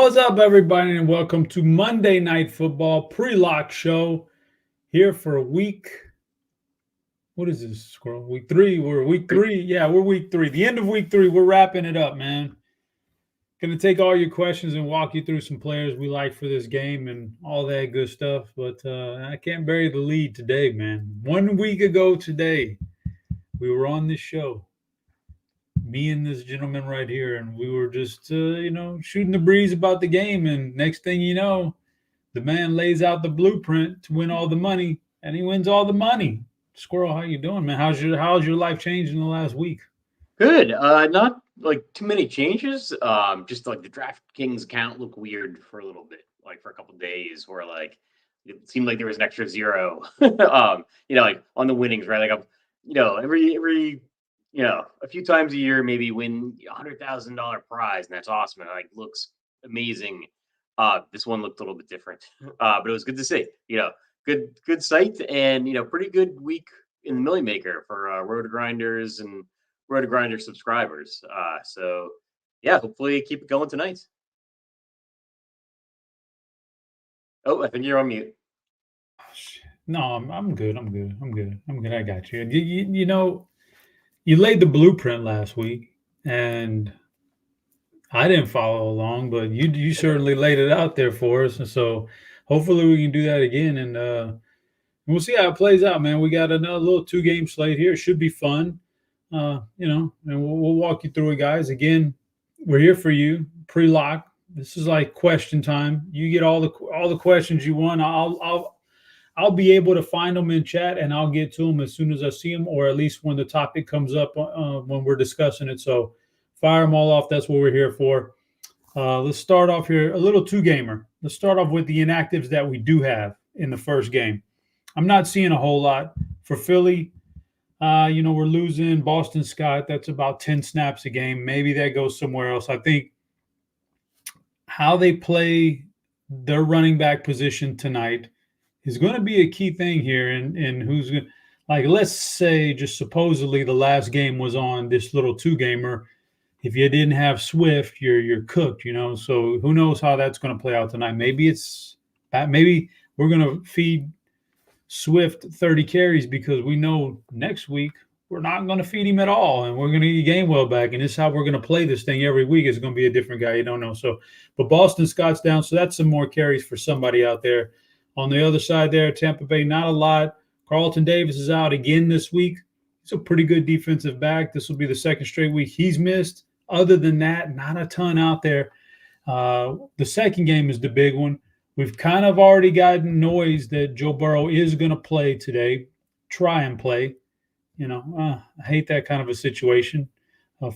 What's up, everybody, and welcome to Monday Night Football pre-lock show here for week. What is this, Squirrel? Week 3. We're week 3. Yeah, we're week 3. The end of week 3. We're wrapping it up, man. Going to take all your questions and walk you through some players we like for this game and all that good stuff. But I can't bury the lead today, man. 1 week ago today, we were on this show. Me and this gentleman right here, and we were just, shooting the breeze about the game. And next thing you know, the man lays out the blueprint to win all the money, and he wins all the money. Squirrel, how you doing, man? How's your life changed in the last week? Good. Not like too many changes. Just like the DraftKings account looked weird for a little bit, like for a couple of days, where like it seemed like there was an extra zero. Like on the winnings, right? Like every a few times a year, maybe win $100,000 prize, and that's awesome. And like looks amazing. This one looked a little bit different, but it was good to see. Good site, and pretty good week in the Millie Maker for RotoGrinders and RotoGrinder subscribers. So yeah, hopefully keep it going tonight. Oh, I think you're on mute. No, I'm good. I'm good. I got you. You laid the blueprint last week, and I didn't follow along, but you certainly laid it out there for us, and so hopefully we can do that again, and we'll see how it plays out, man. We got another little 2-game slate here. It should be fun, and we'll walk you through it, guys. Again, we're here for you, pre-lock. This is like question time. You get all the questions you want. I'll be able to find them in chat, and I'll get to them as soon as I see them, or at least when the topic comes up when we're discussing it. So fire them all off. That's what we're here for. Let's start off here, a little 2-gamer. Let's start off with the inactives that we do have in the first game. I'm not seeing a whole lot for Philly. We're losing Boston Scott. That's about 10 snaps a game. Maybe that goes somewhere else. I think how they play their running back position tonight is going to be a key thing here. And who's going to, like, let's say just supposedly the last game was on this little 2-gamer. If you didn't have Swift, you're cooked, So who knows how that's going to play out tonight? Maybe we're going to feed Swift 30 carries because we know next week we're not going to feed him at all, and we're going to get Gainwell back, and this is how we're going to play this thing every week. It's going to be a different guy. You don't know. So, but Boston Scott's down, so that's some more carries for somebody out there. On the other side there, Tampa Bay, not a lot. Carlton Davis is out again this week. He's a pretty good defensive back. This will be the second straight week he's missed. Other than that, not a ton out there. The second game is the big one. We've kind of already gotten noise that Joe Burrow is going to play today, try and play. I hate that kind of a situation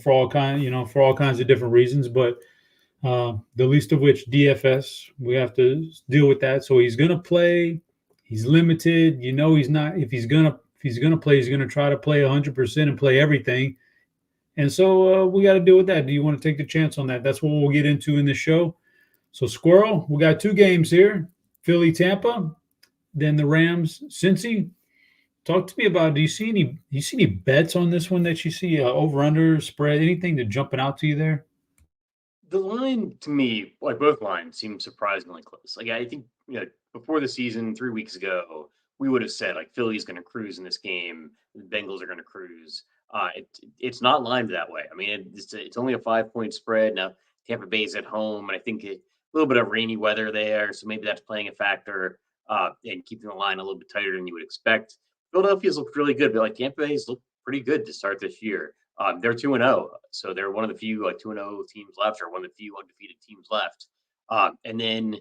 for all kinds of different reasons. But the least of which DFS, we have to deal with that. So he's going to play. He's limited. He's not. If he's going to play, he's going to try to play 100% and play everything. And so we got to deal with that. Do you want to take the chance on that? That's what we'll get into in the show. So, Squirrel, we got 2 games here, Philly, Tampa, then the Rams, Cincy. Talk to me about it. Do you see any bets on this one that you see, over-under, spread, anything that jumping out to you there? The line, to me, like both lines, seem surprisingly close. Like I think, before the season, 3 weeks ago, we would have said like Philly's going to cruise in this game, the Bengals are going to cruise. It's not lined that way. I mean, it's only a 5-point spread. Now, Tampa Bay's at home, and I think a little bit of rainy weather there, so maybe that's playing a factor and keeping the line a little bit tighter than you would expect. Philadelphia's looked really good, but like Tampa Bay's looked pretty good to start this year. They're 2-0, so they're one of the few 2-0 teams left, or one of the few undefeated teams left. And then,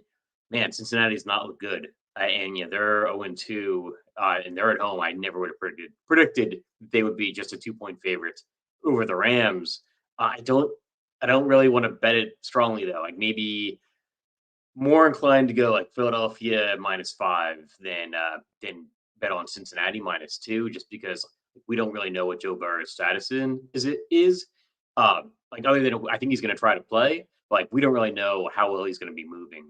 man, Cincinnati's not looked good, and they're 0-2, and they're at home. I never would have predicted they would be just a 2-point favorite over the Rams. I don't really want to bet it strongly though. Like maybe more inclined to go like Philadelphia -5 than bet on Cincinnati -2, just because we don't really know what Joe Burrow's status is. Like other than I think he's going to try to play, but like we don't really know how well he's going to be moving.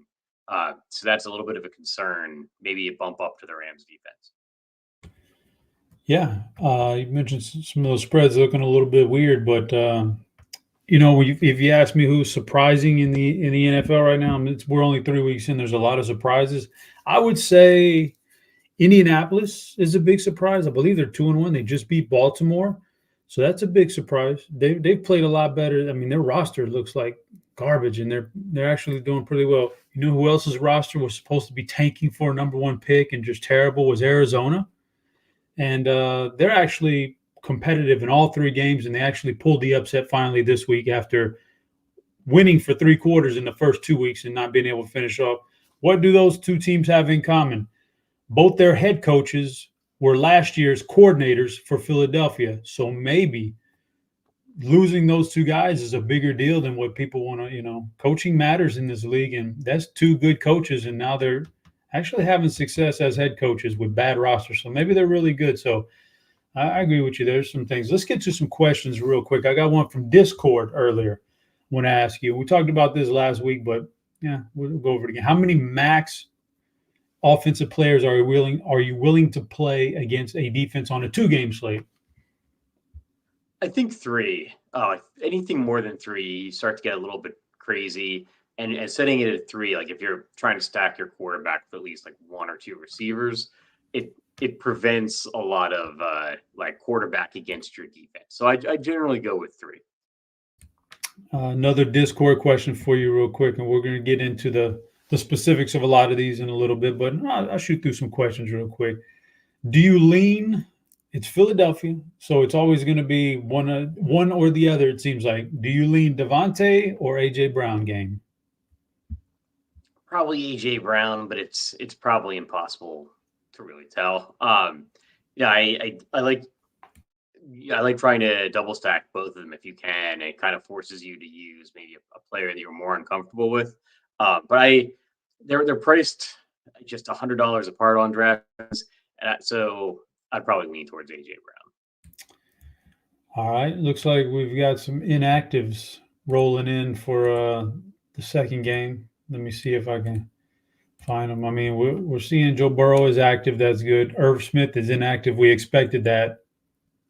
So that's a little bit of a concern. Maybe a bump up to the Rams defense. Yeah, you mentioned some of those spreads looking a little bit weird, but If you ask me who's surprising in the NFL right now, we're only 3 weeks in. There's a lot of surprises. I would say Indianapolis is a big surprise. I believe they're 2-1. They just beat Baltimore, so that's a big surprise. They've played a lot better. I mean, their roster looks like garbage, and they're actually doing pretty well. You know who else's roster was supposed to be tanking for a number one pick and just terrible was Arizona, and they're actually competitive in all three games, and they actually pulled the upset finally this week after winning for three quarters in the first 2 weeks and not being able to finish off. What do those two teams have in common? Both their head coaches were last year's coordinators for Philadelphia. So maybe losing those two guys is a bigger deal than what people want to, coaching matters in this league. And that's two good coaches. And now they're actually having success as head coaches with bad rosters. So maybe they're really good. So I agree with you. There's some things. Let's get to some questions real quick. I got one from Discord earlier. I want to ask you. We talked about this last week, but yeah, we'll go over it again. How many max offensive players are you willing to play against a defense on a 2-game slate? I think 3. Anything more than 3, you start to get a little bit crazy. And setting it at 3, like if you're trying to stack your quarterback with at least like 1 or 2 receivers, it prevents a lot of like quarterback against your defense. So I generally go with 3. Another Discord question for you real quick, and we're going to get into the specifics of a lot of these in a little bit, but I'll shoot through some questions real quick. Do you lean? It's Philadelphia, so it's always going to be one or the other, it seems like. Do you lean Devontae or A.J. Brown game? Probably A.J. Brown, but it's probably impossible to really tell. Yeah, I like trying to double stack both of them if you can. It kind of forces you to use maybe a player that you're more uncomfortable with. But they're priced just $100 apart on DraftKings, so I'd probably lean towards AJ Brown. All right, looks like we've got some inactives rolling in for the second game. Let me see if I can find them. I mean, we're seeing Joe Burrow is active. That's good. Irv Smith is inactive. We expected that.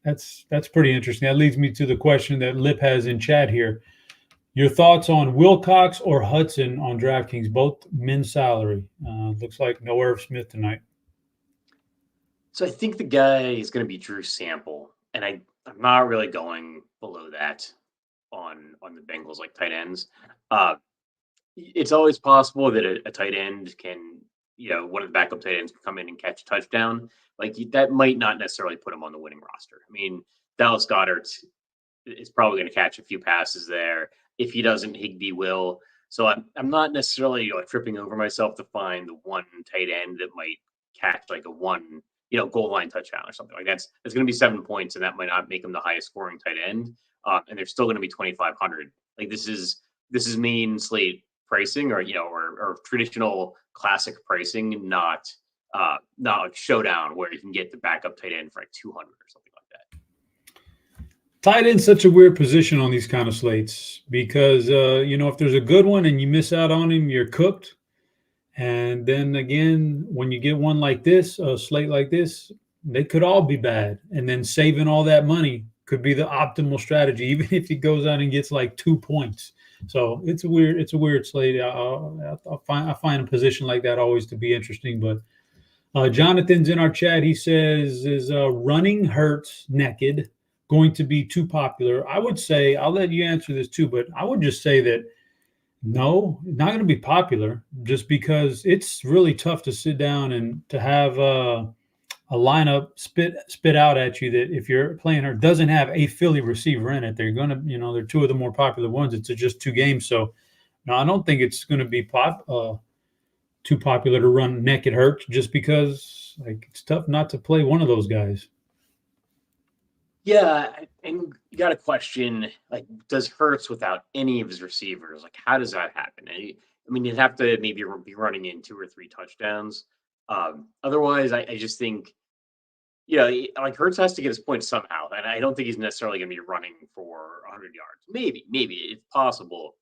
That's pretty interesting. That leads me to the question that Lip has in chat here. Your thoughts on Wilcox or Hudson on DraftKings, both men's salary. Looks like no Irv Smith tonight. So I think the guy is going to be Drew Sample, and I'm not really going below that on the Bengals like tight ends. It's always possible that a tight end can, one of the backup tight ends can come in and catch a touchdown. Like that might not necessarily put him on the winning roster. I mean, Dallas Goedert is probably going to catch a few passes there. If he doesn't, Higbee will. So I'm not necessarily tripping over myself to find the one tight end that might catch like a one goal line touchdown or something like that. It's going to be 7 points, and that might not make him the highest scoring tight end. And they're still going to be 2,500. Like this is main slate pricing, or traditional classic pricing, not like Showdown where you can get the backup tight end for like 200 or something like that. Tight end's such a weird position on these kind of slates because if there's a good one and you miss out on him, you're cooked. And then again, when you get one like this, a slate like this, they could all be bad. And then saving all that money could be the optimal strategy, even if he goes out and gets like 2 points. So it's a weird slate. I find a position like that always to be interesting. But Jonathan's in our chat. He says, is running Hurts naked going to be too popular? I would say, I'll let you answer this too, but I would just say that no, not going to be popular just because it's really tough to sit down and to have a lineup spit out at you that if you're playing her doesn't have a Philly receiver in it. They're going to, they're two of the more popular ones. It's just 2 games. So no, I don't think it's going to be too popular to run naked Hurts just because like it's tough not to play one of those guys. Yeah, and you got a question like, does Hurts without any of his receivers? Like, how does that happen? I mean, you'd have to maybe be running in 2 or 3 touchdowns. Otherwise, I just think, like Hurts has to get his points somehow, and I don't think he's necessarily going to be running for 100 yards. Maybe it's possible.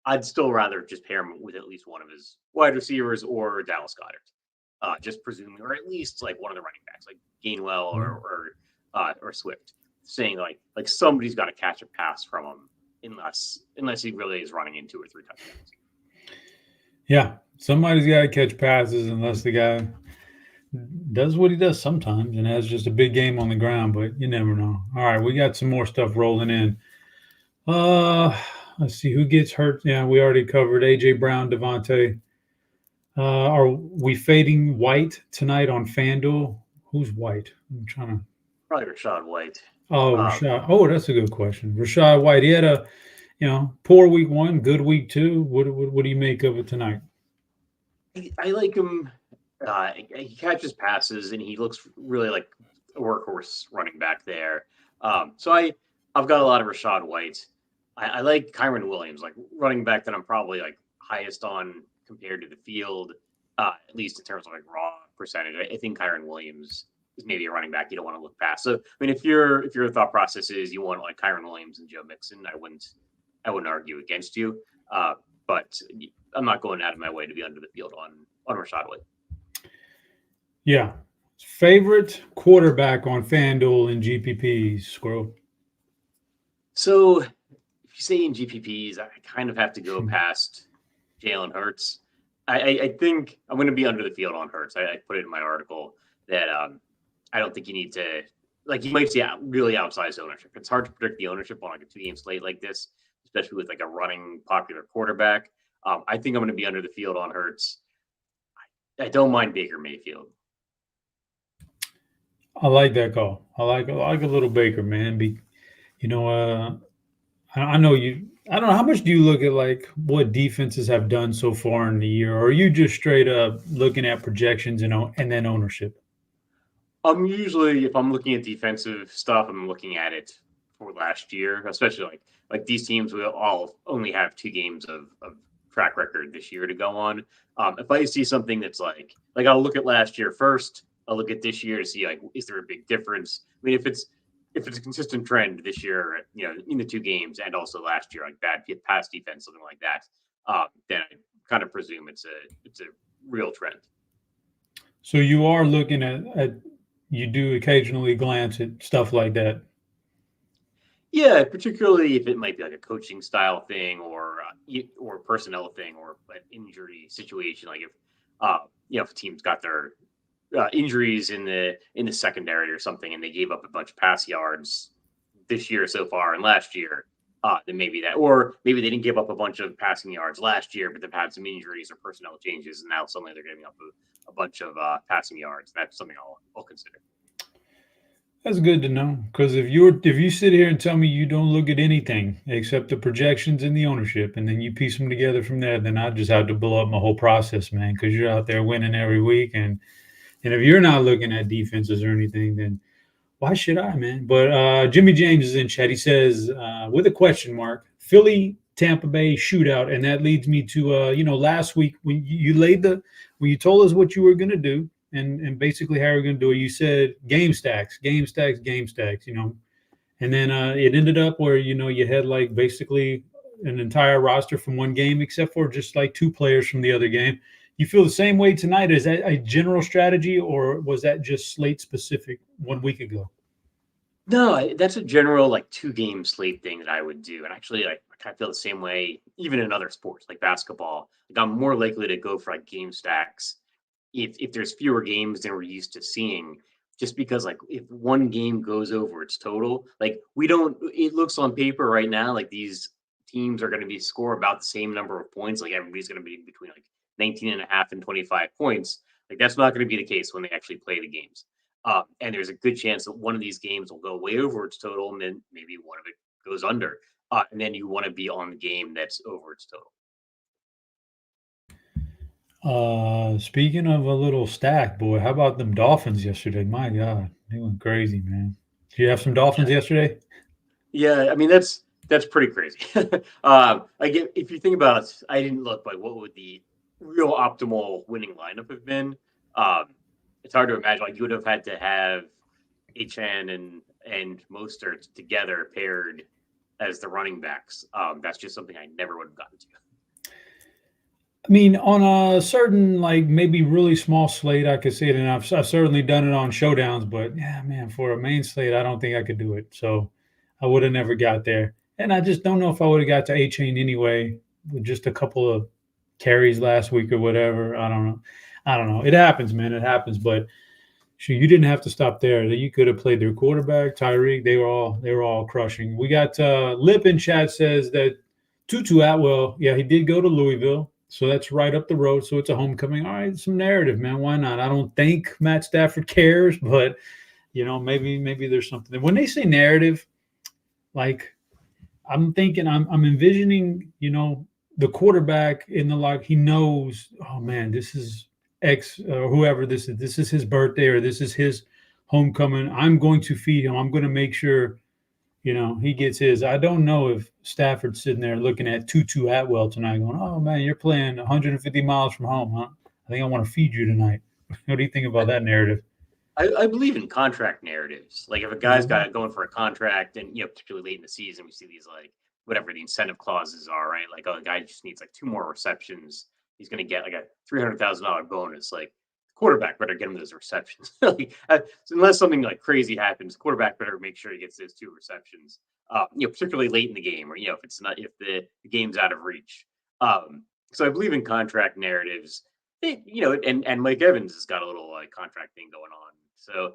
I'd still rather just pair him with at least one of his wide receivers or Dallas Goedert, just presuming, or at least like one of the running backs, like Gainwell or Swift. Saying like somebody's got to catch a pass from him unless he really is running in 2 or 3 touchdowns. Yeah, somebody's got to catch passes unless the guy does what he does sometimes and has just a big game on the ground, but you never know. All right, we got some more stuff rolling in. Let's see who gets hurt. Yeah, we already covered AJ Brown, Devontae. Are we fading White tonight on FanDuel? Who's White? I'm trying to. Probably Rachaad White. Oh, Rashad. Oh, that's a good question. Rachaad White. He had a, poor week 1, good week 2. What do you make of it tonight? I like him. He catches passes and he looks really like a workhorse running back there. So I've got a lot of Rachaad White. I like Kyren Williams, like running back that I'm probably like highest on compared to the field, at least in terms of like raw percentage. I think Kyren Williams is maybe a running back you don't want to look past. So I mean, if your thought process is you want like Kyren Williams and Joe Mixon, I wouldn't argue against you. But I'm not going out of my way to be under the field on Rachaad White. Yeah. Favorite quarterback on FanDuel and GPPs, Squirrel? So if you say in GPPs, I kind of have to go past Jalen Hurts. I think I'm going to be under the field on Hurts. I put it in my article that I don't think you need to, like, you might see really outsized ownership. It's hard to predict the ownership on like a 2-game slate like this, especially with like a running popular quarterback. I think I'm going to be under the field on Hurts. I don't mind Baker Mayfield. I like that call. I like a little Baker, man. I know you. I don't know, how much do you look at like what defenses have done so far in the year, or are you just straight up looking at projections and then ownership? I'm usually, if I'm looking at defensive stuff, I'm looking at it for last year, especially like these teams will all only have 2 games of track record this year to go on. If I see something that's like I'll look at last year first, I'll look at this year to see like, is there a big difference? I mean, if it's a consistent trend this year, in the 2 games and also last year, like bad pass defense, something like that, then I kind of presume it's a real trend. So you are looking at you do occasionally glance at stuff like that. Yeah, particularly if it might be like a coaching style thing or personnel thing or an injury situation. Like if a team's got their injuries in the secondary or something, and they gave up a bunch of pass yards this year so far and last year, then maybe that, or maybe they didn't give up a bunch of passing yards last year, but they've had some injuries or personnel changes, and now suddenly they're giving up a bunch of passing yards. That's something I'll consider. That's good to know, because if you sit here and tell me you don't look at anything except the projections and the ownership, and then you piece them together from there, then I just have to blow up my whole process, man, because you're out there winning every week, and if you're not looking at defenses or anything, then why should I, man? But Jimmy James is in chat. He says, with a question mark, Philly, Tampa Bay shootout. And that leads me to, last week when you told us what you were going to do and basically how you're going to do it, you said game stacks, and then it ended up where, you had like basically an entire roster from one game, except for just like 2 players from the other game. You feel the same way tonight? Is that a general strategy, or was that just slate specific 1 week ago? No, that's a general like 2-game slate thing that I would do. And actually, I kind of feel the same way, even in other sports like basketball. Like I'm more likely to go for like game stacks if there's fewer games than we're used to seeing. Just because like if one game goes over its total, like it looks on paper right now like these teams are going to score about the same number of points. Like everybody's going to be between like 19.5 and 25 points. Like that's not going to be the case when they actually play the games. And there's a good chance that one of these games will go way over its total, and then maybe one of it goes under. And then you want to be on the game that's over its total. Speaking of a little stack, boy, how about them Dolphins yesterday? My God, they went crazy, man. Did you have some Dolphins yesterday? Yeah, I mean that's pretty crazy. Again, if you think about it, I didn't look, but what would the real optimal winning lineup have been? It's hard to imagine. Like you would have had to have HN and Mostert together paired as the running backs. That's just something I never would have gotten to. I mean, on a certain, like maybe really small slate, I could see it, and I've certainly done it on showdowns. But yeah, man, for a main slate, I don't think I could do it. So I would have never got there. And I just don't know if I would have got to A-Chain anyway with just a couple of carries last week or whatever. I don't know. It happens, man. It happens. But sure, you didn't have to stop there. You could have played their quarterback, Tyreek. They were all crushing. We got Lip in chat says that Tutu Atwell, yeah, he did go to Louisville. So that's right up the road. So it's a homecoming. All right, some narrative, man. Why not? I don't think Matt Stafford cares, but maybe there's something. When they say narrative, like I'm thinking, I'm envisioning, the quarterback in the lock. He knows, oh man, this is X or whoever this is. This is his birthday or this is his homecoming. I'm going to feed him. I'm going to make sure, he gets his. I don't know if Stafford's sitting there looking at Tutu Atwell tonight, going, "Oh man, you're playing 150 miles from home, huh? I think I want to feed you tonight." What do you think about that narrative? I believe in contract narratives. Like if a guy's got going for a contract, and particularly late in the season, we see these like whatever the incentive clauses are, right? Like, oh, the guy just needs like 2 more receptions. He's going to get like a $300,000 bonus. Like, the quarterback better get him those receptions. Like, unless something like crazy happens, the quarterback better make sure he gets those 2 receptions. Particularly late in the game, or if it's not if the game's out of reach. So I believe in contract narratives. And Mike Evans has got a little like contract thing going on. So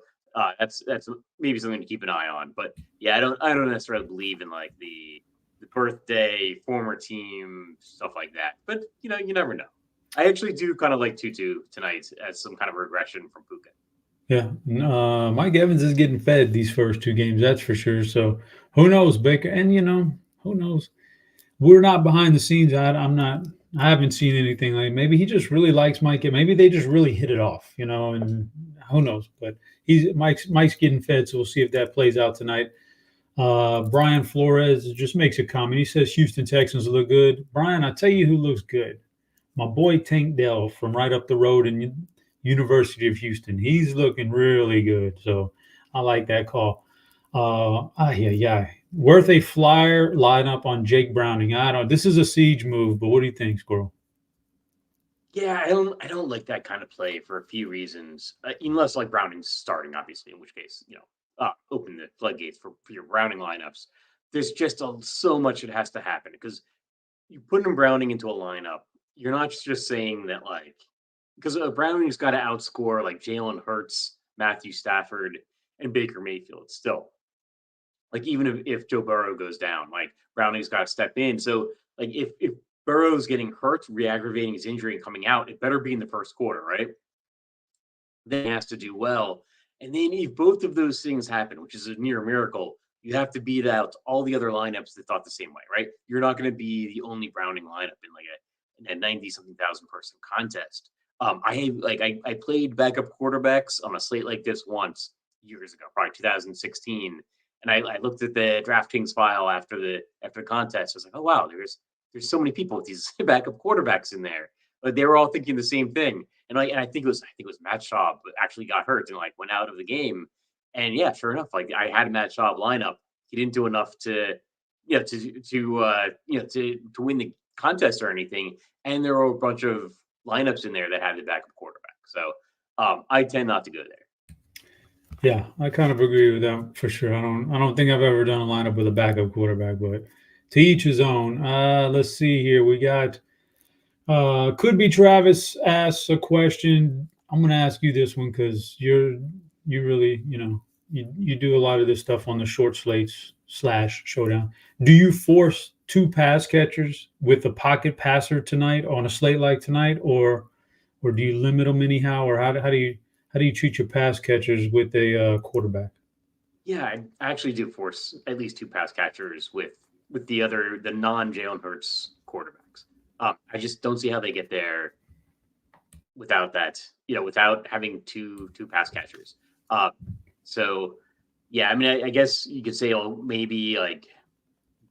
that's maybe something to keep an eye on. But yeah, I don't necessarily believe in like the birthday, former team, stuff like that. But you never know. I actually do kind of like Tutu tonight as some kind of regression from Puka. Yeah, Mike Evans is getting fed these first 2 games, that's for sure. So who knows, Baker? And who knows? We're not behind the scenes. I'm not. I haven't seen anything like. Maybe he just really likes Mike. Maybe they just really hit it off, and who knows? But Mike's getting fed, so we'll see if that plays out tonight. Brian Flores just makes a comment. He says Houston Texans look good. Brian, I tell you who looks good. My boy Tank Dell from right up the road in University of Houston. He's looking really good. So I like that call. Yeah. Worth a flyer lineup on Jake Browning. I don't. This is a siege move, but what do you think, Squirrel? Yeah, I don't like that kind of play for a few reasons. Unless like Browning's starting, obviously, in which case open the floodgates for your Browning lineups. There's just so much that has to happen because you put in Browning into a lineup. You're not just saying that like because Browning's got to outscore like Jalen Hurts, Matthew Stafford, and Baker Mayfield still. Like even if Joe Burrow goes down, like Browning's got to step in. So like if Burrow's getting hurt, re-aggravating his injury and coming out, it better be in the first quarter, right? Then he has to do well. And then if both of those things happen, which is a near miracle, you have to beat out all the other lineups that thought the same way, right? You're not going to be the only Browning lineup in like a 90 something thousand person contest. I played backup quarterbacks on a slate like this once years ago, probably 2016, and I looked at the DraftKings file after the contest. I was like, oh wow, there's so many people with these backup quarterbacks in there, but they were all thinking the same thing. And I think it was Matt Schaub actually got hurt and like went out of the game. And yeah, sure enough, like I had a Matt Schaub lineup. He didn't do enough to win the contest or anything. And there were a bunch of lineups in there that had the backup quarterback. So I tend not to go there. Yeah, I kind of agree with that for sure. I don't think I've ever done a lineup with a backup quarterback, but to each his own. Let's see here. We got could be Travis asks a question. I'm going to ask you this one because you really you do a lot of this stuff on the short slates / showdown. Do you force 2 pass catchers with a pocket passer tonight on a slate like tonight, or do you limit them anyhow, or how do you treat your pass catchers with a quarterback? Yeah, I actually do force at least 2 pass catchers with the non Jalen Hurts quarterbacks. I just don't see how they get there without that, without having two pass catchers. So yeah, I mean, I guess you could say, oh, maybe like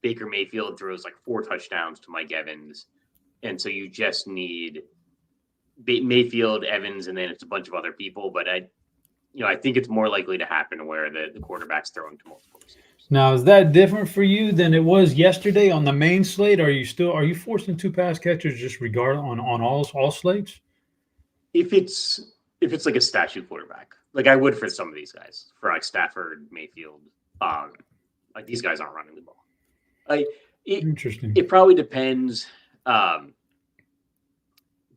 Baker Mayfield throws like 4 touchdowns to Mike Evans, and so you just need Mayfield, Evans, and then it's a bunch of other people. But I think it's more likely to happen where the quarterback's throwing to multiple receivers. Now, is that different for you than it was yesterday on the main slate? Are you forcing 2 pass catchers just regard on all slates? If it's like a statue quarterback, like I would for some of these guys, for like Stafford, Mayfield, like these guys aren't running the ball. Interesting. It probably depends. But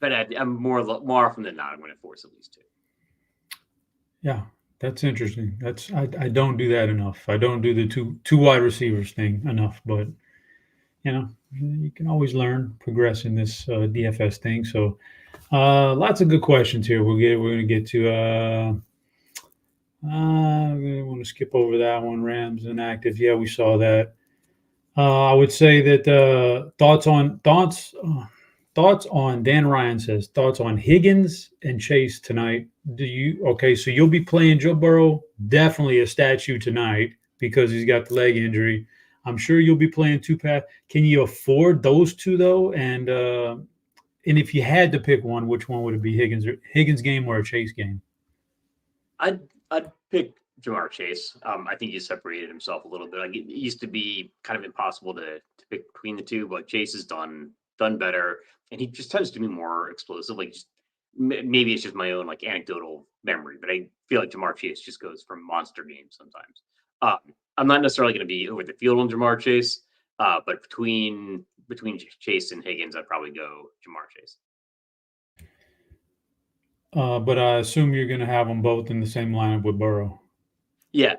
I'm more often than not, I'm going to force at least 2. Yeah, that's interesting. I don't do that enough. I don't do the two wide receivers thing enough, but you can always learn, progress in this DFS thing. So lots of good questions here. We're going to get to. We want to skip over that one. Rams inactive. Yeah, we saw that. I would say that thoughts on Dan Ryan says thoughts on Higgins and Chase tonight. So you'll be playing Joe Burrow, definitely a statue tonight because he's got the leg injury. I'm sure you'll be playing two pass. Can you afford those two though? And if you had to pick one, which one would it be? Higgins game or a Chase game? I'd pick Jamar Chase. I think he separated himself a little bit. Like it used to be kind of impossible to pick between the two, but Chase has done better, and he just tends to be more explosive. Like maybe it's just my own like anecdotal memory, but I feel like Jamar Chase just goes from monster games sometimes. I'm not necessarily going to be over the field on Jamar Chase, but between Chase and Higgins, I'd probably go Jamar Chase. But I assume you're going to have them both in the same lineup with Burrow. Yeah,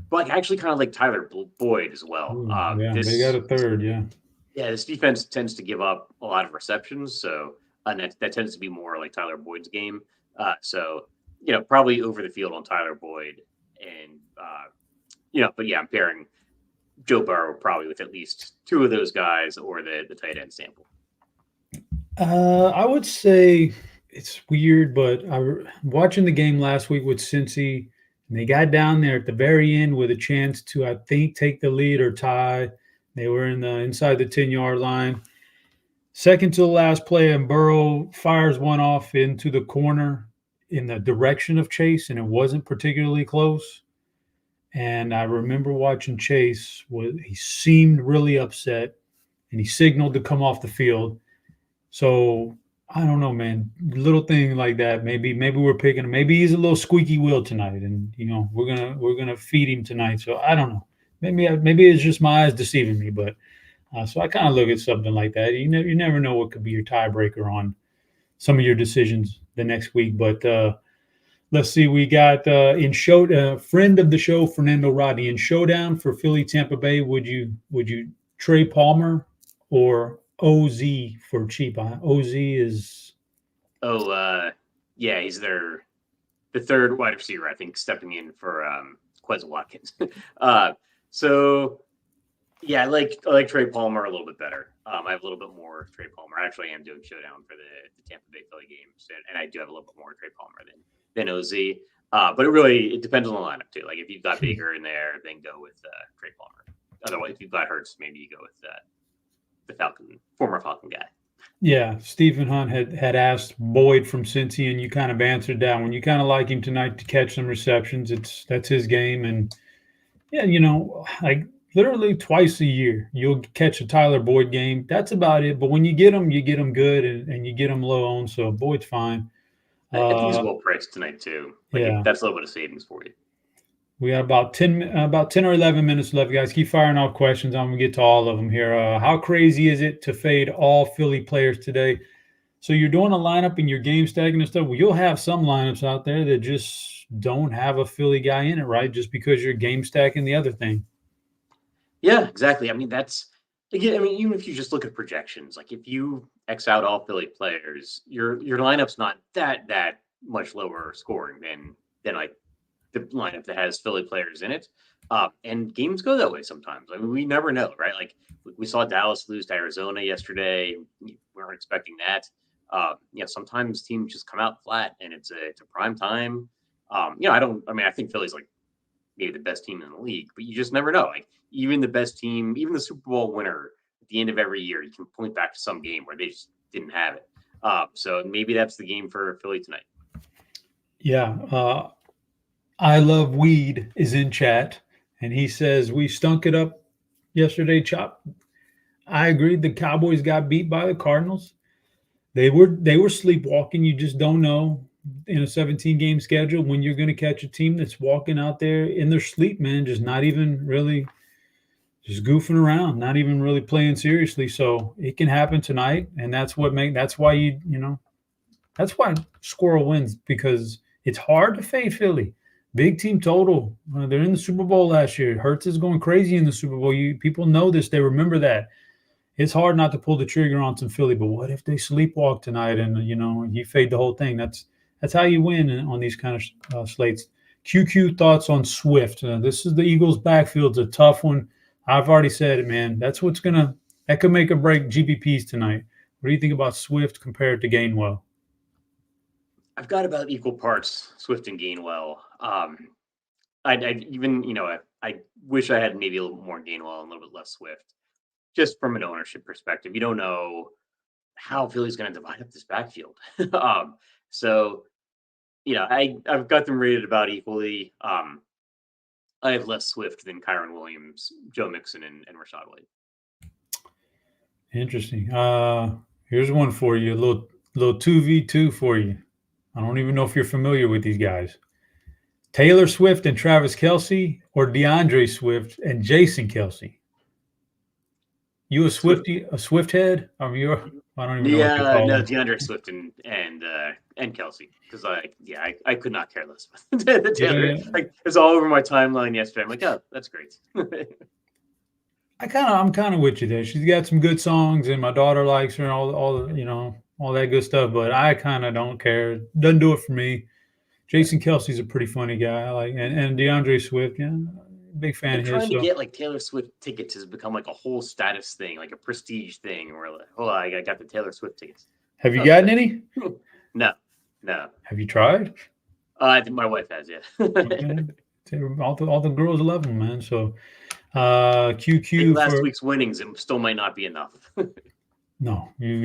but actually kind of like Tyler Boyd as well. They got a third, yeah. Yeah, this defense tends to give up a lot of receptions, so that tends to be more like Tyler Boyd's game. So probably over the field on Tyler Boyd, and but yeah, I'm pairing Joe Burrow probably with at least 2 of those guys or the tight end sample. I would say it's weird, but watching the game last week with Cincy, and they got down there at the very end with a chance to, I think, take the lead or tie. They were inside the 10-yard line. Second to the last play, and Burrow fires one off into the corner in the direction of Chase, and it wasn't particularly close. And I remember watching Chase. He seemed really upset, and he signaled to come off the field. So I don't know, man. Little thing like that. Maybe we're picking him. Maybe he's a little squeaky wheel tonight, and we're gonna feed him tonight. So I don't know. Maybe it's just my eyes deceiving me, but so I kind of look at something like that. You never know what could be your tiebreaker on some of your decisions the next week. But let's see. We got friend of the show, Fernando Rodney, in Showdown for Philly Tampa Bay. Would you Trey Palmer or OZ for cheap? OZ is. Yeah, he's the third wide receiver, I think, stepping in for Quez Watkins. So yeah, I like Trey Palmer a little bit better. I have a little bit more Trey Palmer. Actually, I am doing Showdown for the Tampa Bay Philly games, and I do have a little bit more Trey Palmer than OZ. But it depends on the lineup too. Like if you've got Baker in there, then go with Trey Palmer. Otherwise, if you've got Hurts, maybe you go with the former Falcon guy. Yeah, Stephen Hunt had asked Boyd from Cincy, and you kind of answered that one. You kind of like him tonight to catch some receptions. That's his game, and yeah, like literally twice a year you'll catch a Tyler Boyd game. That's about it. But when you get them good, and you get them low on. So Boyd's fine. I think he's well priced tonight too. That's a little bit of savings for you. We got about 10 or 11 minutes left, guys. Keep firing off questions. I'm going to get to all of them here. How crazy is it to fade all Philly players today? So you're doing a lineup in your game stacking and stuff. Well, you'll have some lineups out there that just don't have a Philly guy in it, right? Just because you're game stacking the other thing. Yeah, exactly. I mean, even if you just look at projections, like if you X out all Philly players, your lineup's not that much lower scoring than like the lineup that has Philly players in it. And games go that way sometimes. I mean, we never know, right? Like we saw Dallas lose to Arizona yesterday. We weren't expecting that. Sometimes teams just come out flat, and it's a prime time. I think Philly's like maybe the best team in the league, but you just never know. Like even the best team, even the Super Bowl winner at the end of every year, you can point back to some game where they just didn't have it. So maybe that's the game for Philly tonight. Yeah. I Love Weed is in chat, and he says, we stunk it up yesterday, Chop. I agree. The Cowboys got beat by the Cardinals. They were sleepwalking. You just don't know in a 17-game schedule when you're going to catch a team that's walking out there in their sleep, man, just not even really just goofing around, not even really playing seriously. So it can happen tonight, and that's why that's why Squirrel wins, because it's hard to fade Philly. Big team total. They're in the Super Bowl last year. Hurts is going crazy in the Super Bowl. People know this. They remember that. It's hard not to pull the trigger on some Philly, but what if they sleepwalk tonight and you fade the whole thing? That's how you win on these kind of slates. QQ thoughts on Swift. This is the Eagles' backfield's a tough one. I've already said it, man. That could make or break GPPs tonight. What do you think about Swift compared to Gainwell? I've got about equal parts Swift and Gainwell. I wish I had maybe a little more Gainwell and a little bit less Swift, just from an ownership perspective. You don't know how Philly's going to divide up this backfield. So, I've got them rated about equally. I have less Swift than Kyron Williams, Joe Mixon, and Rashad White. Interesting. Here's one for you, a little 2v2 for you. I don't even know if you're familiar with these guys. Taylor Swift and Travis Kelce, or DeAndre Swift and Jason Kelce? You a Swift head? I don't even know what you call no, him. DeAndre Swift and Kelce, because I could not care less about the Taylor. Yeah. Like, it's all over my timeline yesterday. I'm like, oh, that's great. I'm kind of with you there. She's got some good songs, and my daughter likes her, and all that good stuff. But I kind of don't care. Doesn't do it for me. Jason Kelce's a pretty funny guy. I like, and DeAndre Swift, yeah, big fan of his. Trying to get like Taylor Swift tickets has become like a whole status thing, like a prestige thing. Where like, oh, I got the Taylor Swift tickets. Have you gotten any? No. Have you tried? I think my wife has, yeah. Okay. All the girls love them, man. So, QQ last week's winnings, it still might not be enough. No, you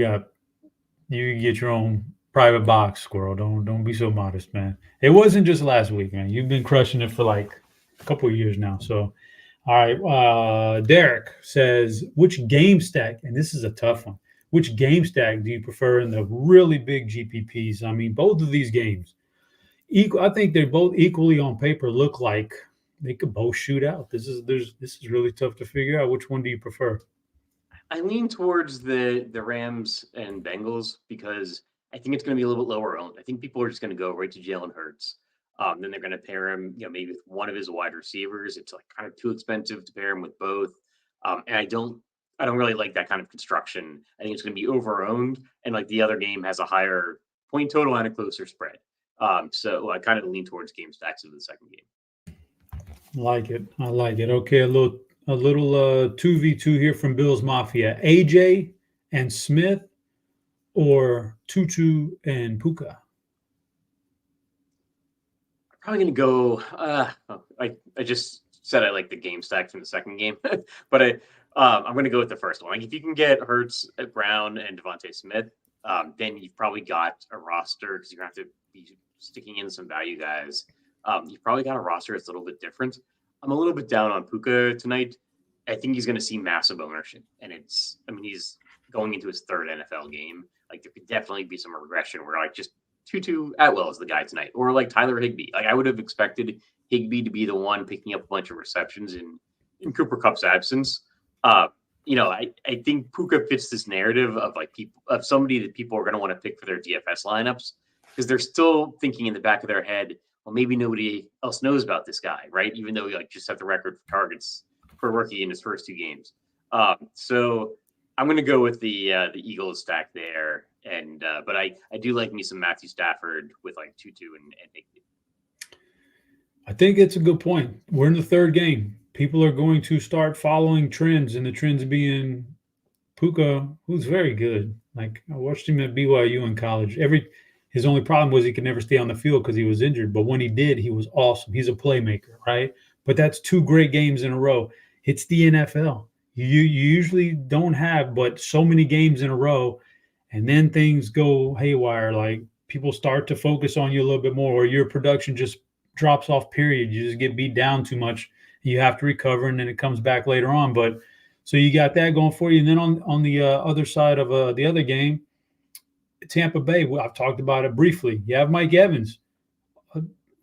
get your own private box, Squirrel. Don't be so modest, man. It wasn't just last week, man. You've been crushing it for like a couple of years now. So, all right. Derek says, which game stack, and this is a tough one, which game stack do you prefer in the really big GPPs? I mean, both of these games, I think they're both equally on paper look like they could both shoot out. This is really tough to figure out. Which one do you prefer? I lean towards the Rams and Bengals because I think it's going to be a little bit lower owned. I think people are just going to go right to Jalen Hurts. Then they're going to pair him, maybe with one of his wide receivers. It's like kind of too expensive to pair him with both. And I don't really like that kind of construction. I think it's going to be over owned, and like the other game has a higher point total and a closer spread. So I kind of lean towards game stacks of the second game. I like it. Okay, a little 2v2 here from Bill's Mafia. AJ and Smith, or Tutu and Puka? I'm probably going to go. I just said I like the game stacks from the second game, but I'm going to go with the first one. Like, if you can get Hurts, Brown, and Devontae Smith, then you've probably got a roster, because you're going to have to be sticking in some value guys. You've probably got a roster that's a little bit different. I'm a little bit down on Puka tonight. I think he's going to see massive ownership, and he's going into his third NFL game. Like, there could definitely be some regression where like just Tutu Atwell is the guy tonight, or like Tyler Higbee. Like, I would have expected Higbee to be the one picking up a bunch of receptions in Cooper Kupp's absence. I think Puka fits this narrative of like somebody that people are going to want to pick for their DFS lineups, because they're still thinking in the back of their head, well, maybe nobody else knows about this guy, right? Even though he like just set the record for targets for a rookie in his first two games. So I'm going to go with the Eagles stack there, but I do like me some Matthew Stafford with like Tutu and Higbee. I think it's a good point. We're in the third game. People are going to start following trends, and the trends being Puka, who's very good. Like, I watched him at BYU in college. His only problem was he could never stay on the field because he was injured. But when he did, he was awesome. He's a playmaker, right? But that's two great games in a row. It's the NFL. You usually don't have but so many games in a row, and then things go haywire. Like, people start to focus on you a little bit more, or your production just drops off, period. You just get beat down too much. You have to recover, and then it comes back later on. But so you got that going for you. And then on the other side of the other game, Tampa Bay, I've talked about it briefly. You have Mike Evans.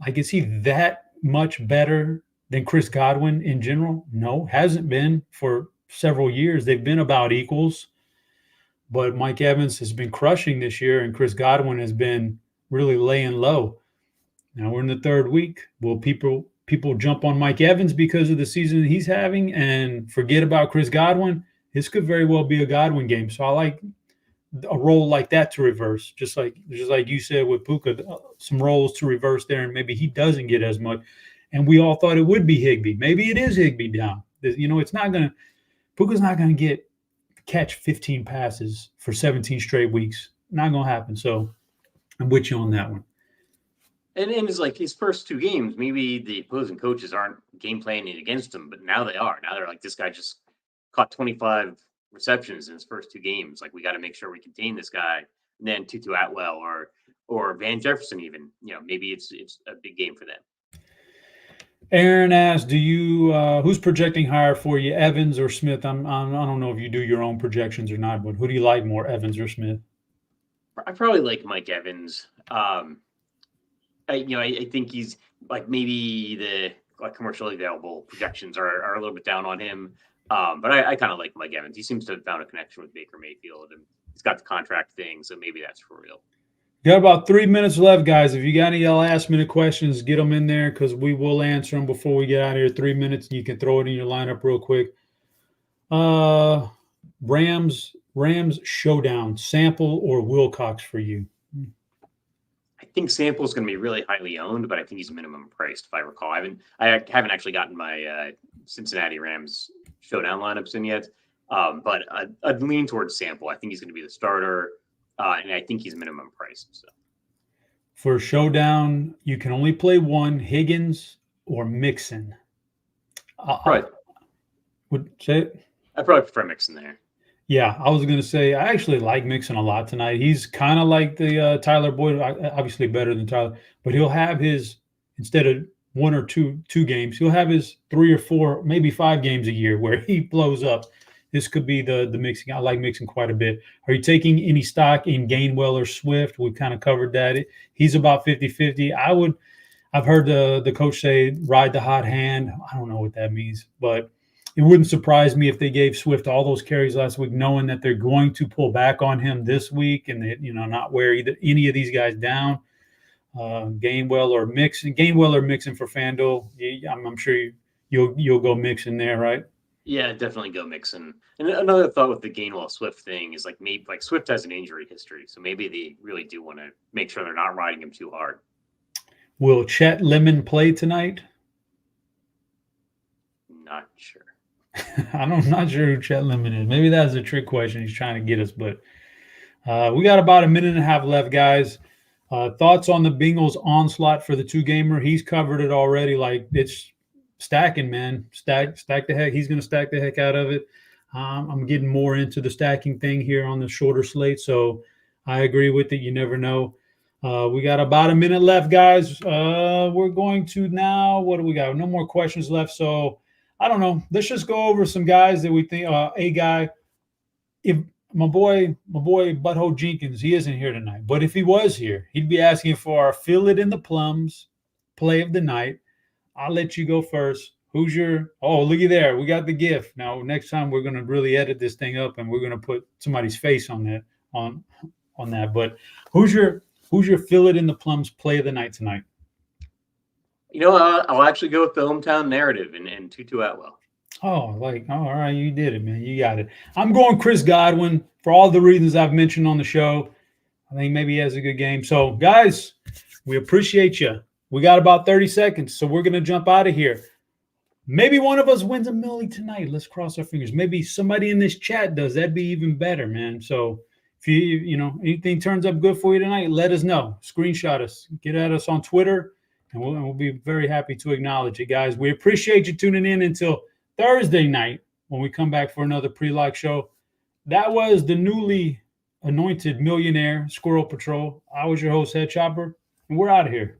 Like, is he that much better than Chris Godwin in general? No, hasn't been for several years. They've been about equals, but Mike Evans has been crushing this year, and Chris Godwin has been really laying low. Now we're in the third week. Will people jump on Mike Evans because of the season he's having and forget about Chris Godwin? This could very well be a Godwin game. So I like a role like that to reverse, just like you said with Puka, some roles to reverse there, and maybe he doesn't get as much. And we all thought it would be Higbee. Maybe it is Higbee down. It's not gonna. Puka's not gonna catch 15 passes for 17 straight weeks. Not gonna happen. So I'm with you on that one. And it's like his first two games, maybe the opposing coaches aren't game planning against him, but now they are. Now they're like, this guy just caught 25 receptions in his first two games. Like, we got to make sure we contain this guy. And then Tutu Atwell or Van Jefferson, even, maybe it's a big game for them. Aaron asks, "Do you who's projecting higher for you, Evans or Smith?" I don't know if you do your own projections or not, but who do you like more, Evans or Smith? I probably like Mike Evans. I think he's like maybe the commercially available projections are a little bit down on him. But I kind of like Mike Evans. He seems to have found a connection with Baker Mayfield, and he's got the contract thing, so maybe that's for real. Got about 3 minutes left, guys. If you got any last-minute questions, get them in there because we will answer them before we get out of here. 3 minutes, and you can throw it in your lineup real quick. Rams Showdown, Sample or Wilcox for you? I think Sample is going to be really highly owned, but I think he's minimum priced, if I recall. I haven't actually gotten my Cincinnati Rams Showdown lineups in yet, but I'd lean towards Sample. I think he's going to be the starter. And I think he's minimum priced. So. For Showdown, you can only play one, Higgins or Mixon. Right. Would say it? I probably prefer Mixon there. Yeah, I was going to say I actually like Mixon a lot tonight. He's kind of like the Tyler Boyd, obviously better than Tyler, but he'll have his, instead of one or two games, he'll have his 3 or 4, maybe 5 games a year where he blows up. This could be the Mixon. I like Mixon quite a bit. Are you taking any stock in Gainwell or Swift? We've kind of covered that. He's about 50-50. I've heard the coach say ride the hot hand. I don't know what that means, but it wouldn't surprise me if they gave Swift all those carries last week, knowing that they're going to pull back on him this week and they, not wear any of these guys down. Gainwell or Mixon for FanDuel. I'm sure you'll go Mixon there, right? Yeah, definitely go Mixon. And another thought with the Gainwell Swift thing is maybe Swift has an injury history, so maybe they really do want to make sure they're not riding him too hard. Will Chet Lemon play tonight? Not sure. I'm not sure who Chet Lemon is. Maybe that's a trick question he's trying to get us, but we got about a minute and a half left, guys. Thoughts on the Bengals onslaught for the 2-gamer? He's covered it already. It's stacking, man. Stack the heck. He's going to stack the heck out of it. I'm getting more into the stacking thing here on the shorter slate, so I agree with it. You never know. We got about a minute left, guys. We're going to now, what do we got? No more questions left, so I don't know. Let's just go over some guys that we think. A guy, if my boy Butthole Jenkins, he isn't here tonight, but if he was here, he'd be asking for our Fill It in the Plums play of the night. I'll let you go first. Who's your – oh, looky there. We got the gift. Now, next time we're going to really edit this thing up and we're going to put somebody's face on that. On that. But who's your Fill It in the Plums play of the night tonight? I'll actually go with the hometown narrative and Tutu Atwell. Oh, all right. You did it, man. You got it. I'm going Chris Godwin for all the reasons I've mentioned on the show. I think maybe he has a good game. So, guys, we appreciate you. We got about 30 seconds, so we're going to jump out of here. Maybe one of us wins a milli tonight. Let's cross our fingers. Maybe somebody in this chat does. That'd be even better, man. So if anything turns up good for you tonight, let us know. Screenshot us. Get at us on Twitter, and we'll be very happy to acknowledge it, guys. We appreciate you tuning in until Thursday night when we come back for another pre-like show. That was the newly anointed millionaire Squirrel Patrol. I was your host, Head Chopper, and we're out of here.